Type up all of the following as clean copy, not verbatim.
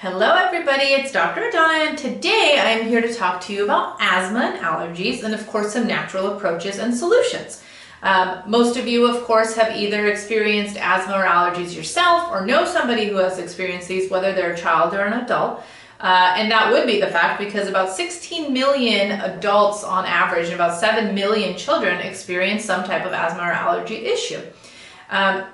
Hello everybody, it's Dr. Adana, and today I am here to talk to you about asthma and allergies and of course some natural approaches and solutions. Most of you of course have either experienced asthma or allergies yourself or know somebody who has experienced these, whether they're a child or an adult. And that would be the fact because about 16 million adults on average and about 7 million children experience some type of asthma or allergy issue.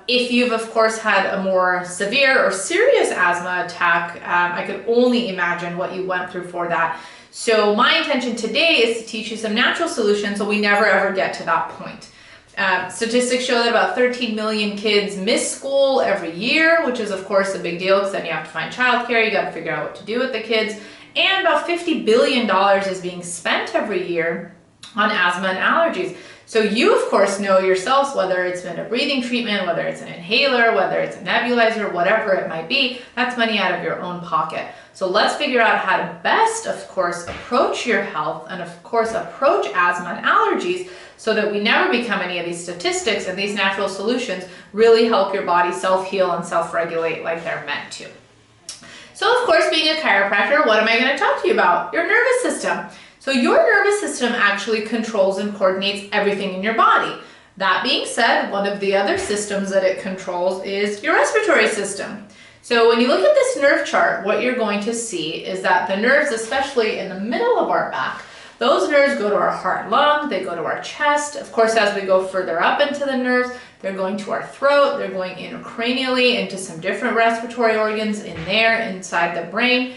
If you've of course had a more severe or serious asthma attack, I could only imagine what you went through for that. So my intention today is to teach you some natural solutions so we never ever get to that point. Statistics show that about 13 million kids miss school every year, which is of course a big deal because then you have to find childcare, you got to figure out what to do with the kids, and about $50 billion is being spent every year on asthma and allergies. So you of course know yourselves whether it's been a breathing treatment, whether it's an inhaler, whether it's a nebulizer, whatever it might be, that's money out of your own pocket. So let's figure out how to best of course approach your health and of course approach asthma and allergies so that we never become any of these statistics, and these natural solutions really help your body self-heal and self-regulate like they're meant to. So of course, being a chiropractor, what am I going to talk to you about? Your nervous system. So your nervous system actually controls and coordinates everything in your body. That being said, one of the other systems that it controls is your respiratory system. So when you look at this nerve chart, what you're going to see is that the nerves, especially in the middle of our back, those nerves go to our heart and lung, they go to our chest. Of course, as we go further up into the nerves, they're going to our throat, they're going intracranially into some different respiratory organs in there, inside the brain.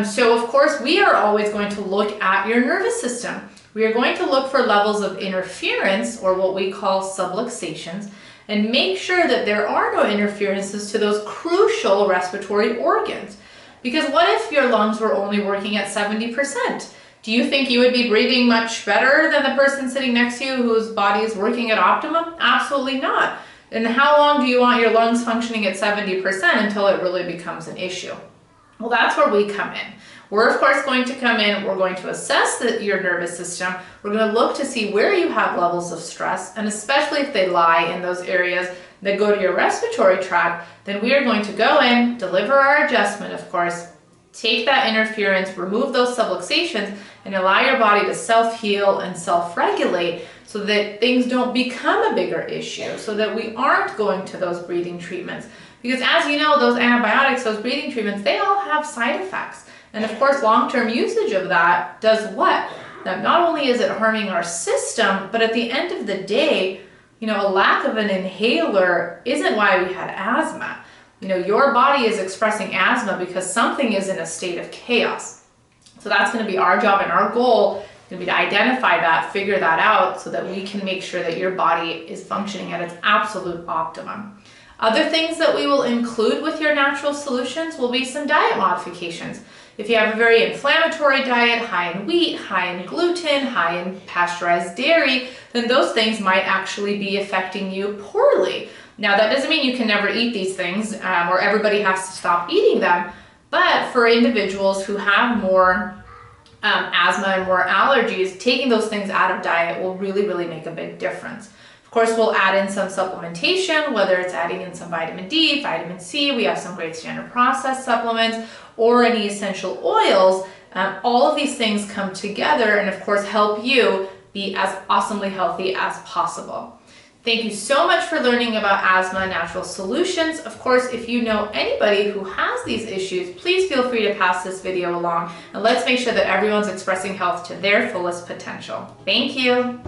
So of course, we are always going to look at your nervous system. We are going to look for levels of interference, or what we call subluxations, and make sure that there are no interferences to those crucial respiratory organs. Because what if your lungs were only working at 70%? Do you think you would be breathing much better than the person sitting next to you whose body is working at optimum? Absolutely not. And how long do you want your lungs functioning at 70% until it really becomes an issue? Well, that's where we come in. We're of course going to come in, we're going to assess your nervous system, we're going to look to see where you have levels of stress, and especially if they lie in those areas that go to your respiratory tract, then we are going to go in, deliver our adjustment of course, take that interference, remove those subluxations, and allow your body to self-heal and self-regulate so that things don't become a bigger issue, so that we aren't going to those breathing treatments. Because as you know, those antibiotics, those breathing treatments, they all have side effects. And of course, long-term usage of that does what? That not only is it harming our system, but at the end of the day, a lack of an inhaler isn't why we had asthma. Your body is expressing asthma because something is in a state of chaos. So that's going to be our job, and our goal is going to be to identify that, figure that out so that we can make sure that your body is functioning at its absolute optimum. Other things that we will include with your natural solutions will be some diet modifications. If you have a very inflammatory diet, high in wheat, high in gluten, high in pasteurized dairy, then those things might actually be affecting you poorly. Now, that doesn't mean you can never eat these things or everybody has to stop eating them, but for individuals who have more asthma and more allergies, taking those things out of diet will really make a big difference. Of course, we'll add in some supplementation, whether it's adding in some vitamin D, vitamin C, we have some great standard processed supplements, or any essential oils. All of these things come together and of course help you be as awesomely healthy as possible. Thank you so much for learning about asthma and natural solutions. Of course, if you know anybody who has these issues, please feel free to pass this video along, and let's make sure that everyone's expressing health to their fullest potential. Thank you.